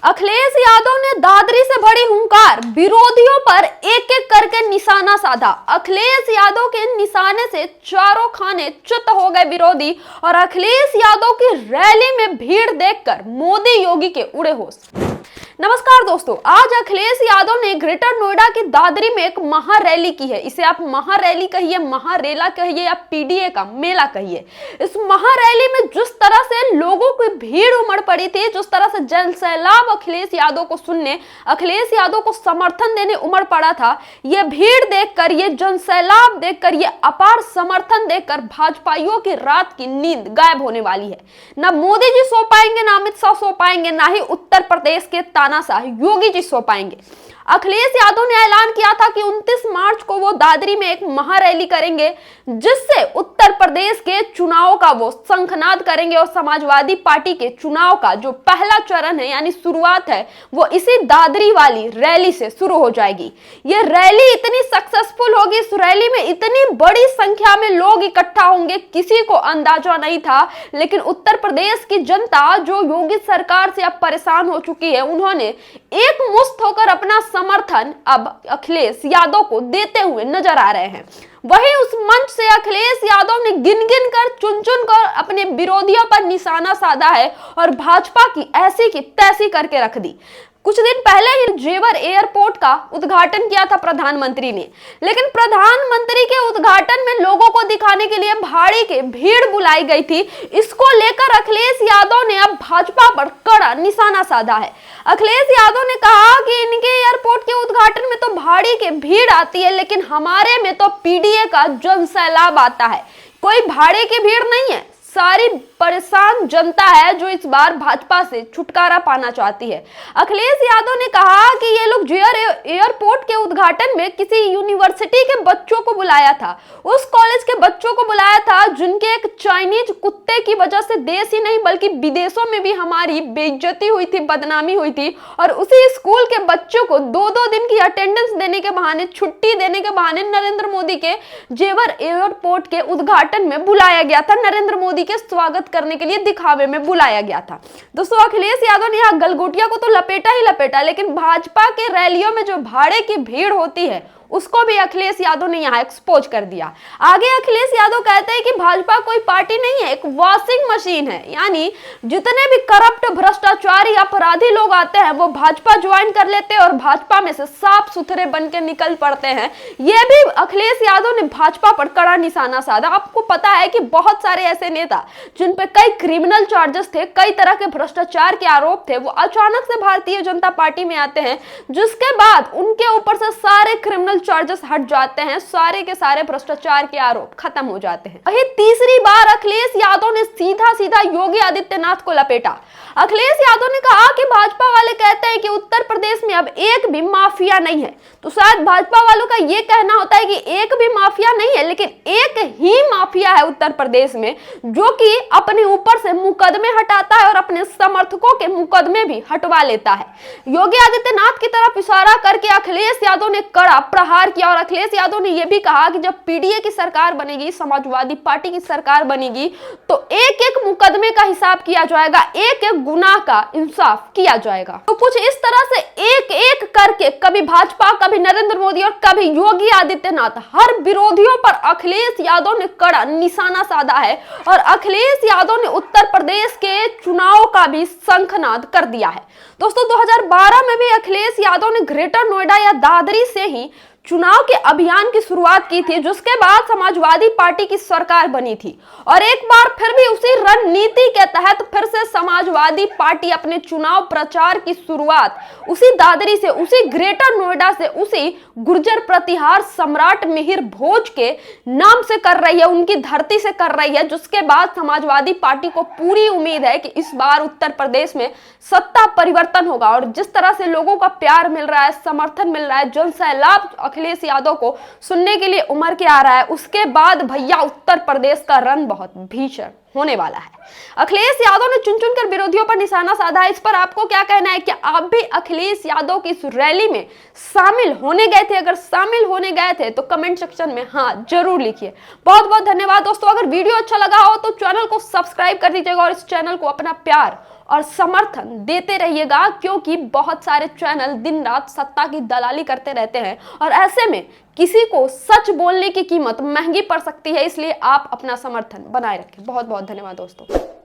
अखिलेश यादव ने दादरी से भरी हुंकार, विरोधियों पर एक एक करके निशाना साधा। अखिलेश यादव के निशाने से चारों खाने च्युत हो गए विरोधी और अखिलेश यादव की रैली में भीड़ देखकर मोदी योगी के उड़े होश। नमस्कार दोस्तों, आज अखिलेश यादव ने ग्रेटर नोएडा की दादरी में एक महारैली की है। इसे आप महारैली कहिए, महारेला कहिए या पीडीए का मेला कहिए। इस महारैली में जिस तरह से लोगों की भीड़ उमड़ पड़ी थी, जिस तरह से जन सैलाब अखिलेश यादव को सुनने, अखिलेश यादव को समर्थन देने उमड़ पड़ा था, ये भीड़ देखकर, ये जन सैलाब देखकर, ये अपार समर्थन देखकर भाजपाइयों की रात की नींद गायब होने वाली है। ना मोदी जी सो पाएंगे, ना अमित शाह सो पाएंगे, ना ही उत्तर प्रदेश के तानाशाह योगी जी सो पाएंगे। अखिलेश यादव ने ऐलान किया था कि 29 मार्च को वो दादरी में एक महारैली करेंगे, जिससे उत्तर प्रदेश के चुनाव का वो शंखनाद करेंगे और समाजवादी पार्टी के चुनाव का जो पहला चरण है यानी शुरुआत है, वो इसी दादरी वाली रैली से शुरू हो जाएगी। ये रैली इतनी सक्सेसफुल होगी, इस रैली में इतनी बड़ी संख्या में लोग इकट्ठा होंगे, किसी को अंदाजा नहीं था। लेकिन उत्तर प्रदेश की जनता जो योगी सरकार से अब परेशान हो चुकी है, उन्होंने एक मुश्त होकर अपना समर्थन अब अखिलेश यादव को देते हुए नजर आ रहे हैं। वहीं उस मंच से अखिलेश यादव ने गिन गिन कर, चुन चुन कर अपने विरोधियों पर निशाना साधा है और भाजपा की ऐसी की तैसी करके रख दी। कुछ दिन पहले ही जेवर एयरपोर्ट का उद्घाटन किया था प्रधानमंत्री ने, लेकिन प्रधानमंत्री के उद्घाटन में लोगों को दिखाने के लिए भाड़ी के भीड़ बुलाई गई थी। इसको लेकर अखिलेश यादव ने अब भाजपा पर कड़ा निशाना साधा है। अखिलेश यादव ने कहा कि इनके एयरपोर्ट के उद्घाटन में तो भाड़ी के भीड़ आती है, लेकिन हमारे में तो पीडीए का जन सैलाब आता है। कोई भाड़े की भीड़ नहीं है, सारी परेशान जनता है जो इस बार भाजपा से छुटकारा पाना चाहती है। अखिलेश यादव ने कहा कि ये लोग जेवर एयरपोर्ट के उद्घाटन में किसी यूनिवर्सिटी के बच्चों को बुलाया था, उस कॉलेज के बच्चों को बुलाया था जिनके एक चाइनीज कुत्ते की वजह से देश ही नहीं बल्कि विदेशों में भी हमारी बेइज्जती हुई थी, बदनामी हुई थी। और उसी स्कूल के बच्चों को 2-2 दिन की अटेंडेंस देने के बहाने, छुट्टी देने के बहाने नरेंद्र मोदी के जेवर एयरपोर्ट के उद्घाटन में बुलाया गया था, नरेंद्र मोदी के स्वागत करने के लिए दिखावे में बुलाया गया था। दोस्तों, अखिलेश यादव ने यहाँ गलगोटिया को तो लपेटा ही लपेटा, लेकिन भाजपा के रैलियों में जो भाड़े की भीड़ होती है उसको भी अखिलेश यादव ने यहाँ एक्सपोज कर दिया। आगे अखिलेश यादव कहते हैं कि भाजपा कोई पार्टी नहीं है, एक वॉशिंग मशीन है, यानी जितने भी करप्ट, भ्रष्टाचारी, अपराधी लोग आते हैं वो भाजपा ज्वाइन कर लेते हैं और भाजपा में से साफ सुथरे बन के निकल पड़ते हैं। ये भी अखिलेश यादव ने भाजपा पर कड़ा निशाना साधा। आपको पता है कि बहुत सारे ऐसे नेता जिन पे कई क्रिमिनल चार्जेस थे, कई तरह के भ्रष्टाचार के आरोप थे, वो अचानक से भारतीय जनता पार्टी में आते हैं, जिसके बाद उनके ऊपर से सारे क्रिमिनल चार्जेस हट जाते हैं, सारे के सारे भ्रष्टाचार के आरोप खत्म हो जाते हैं। वही तीसरी बार अखिलेश यादव ने सीधा सीधा योगी आदित्यनाथ को लपेटा। अखिलेश यादव ने कहा कि भाजपा वाले कहते हैं कि उत्तर प्रदेश में अब एक भी माफिया नहीं है, तो शायद भाजपा वालों का यह कहना होता है कि एक भी माफिया नहीं है, लेकिन एक ही माफिया है उत्तर प्रदेश में, जो कि अपने ऊपर से मुकदमे हटाता है और अपने समर्थकों के मुकदमे भी हटवा लेता है। योगी आदित्यनाथ की तरफ इशारा करके अखिलेश यादव ने कड़ा प्रहार किया और अखिलेश यादव ने यह भी कहा कि जब पीडीए की सरकार बनेगी, समाजवादी पार्टी की सरकार बनेगी, तो एक एक मुकदमे का हिसाब किया जाएगा, एक एक गुनाह का इंसाफ किया जाएगा। तो कुछ इस तरह से एक एक करके कभी भाजपा, कभी नरेंद्र मोदी और कभी योगी आदित्यनाथ, हर विरोधियों पर अखिलेश यादव ने कड़ा निशाना साधा है और अखिलेश यादव ने उत्तर प्रदेश के चुनाव का भी शंखनाद कर दिया है। दोस्तों, 2012 में भी अखिलेश यादव ने ग्रेटर नोएडा या दादरी से ही चुनाव के अभियान की शुरुआत की थी, जिसके बाद समाजवादी पार्टी की सरकार बनी थी और एक बार फिर भी उसी रणनीति के तहत फिर से समाजवादी पार्टी अपने चुनाव प्रचार की शुरुआत उसी दादरी से, उसी ग्रेटर नोएडा से, उसी गुर्जर प्रतिहार सम्राट मिहिर भोज के नाम से कर रही है, उनकी धरती से कर रही है, जिसके बाद समाजवादी पार्टी को पूरी उम्मीद है कि इस बार उत्तर प्रदेश में सत्ता परिवर्तन होगा। और जिस तरह से लोगों का प्यार मिल रहा है, समर्थन मिल रहा है, जन सैलाब अखिलेश यादव को सुनने के लिए उमड़ के आ रहा है, उसके बाद भैया उत्तर प्रदेश का रण बहुत भीषण होने वाला है। अखिलेश यादव ने चुन चुन कर विरोधियों पर निशाना साधा है। इस पर आपको क्या कहना है? क्या आप भी अखिलेश यादव की इस रैली में शामिल होने गए थे? अगर शामिल होने गए थे तो कमेंट सेक्शन में हाँ जरूर लिखिए। बहुत बहुत धन्यवाद दोस्तों। अगर वीडियो अच्छा लगा हो तो चैनल को सब्सक्राइब कर दीजिएगा और इस चैनल को अपना प्यार और समर्थन देते रहिएगा, क्योंकि बहुत सारे चैनल दिन रात सत्ता की दलाली करते रहते हैं और ऐसे में किसी को सच बोलने की कीमत महंगी पड़ सकती है। इसलिए आप अपना समर्थन बनाए रखें। बहुत बहुत धन्यवाद दोस्तों।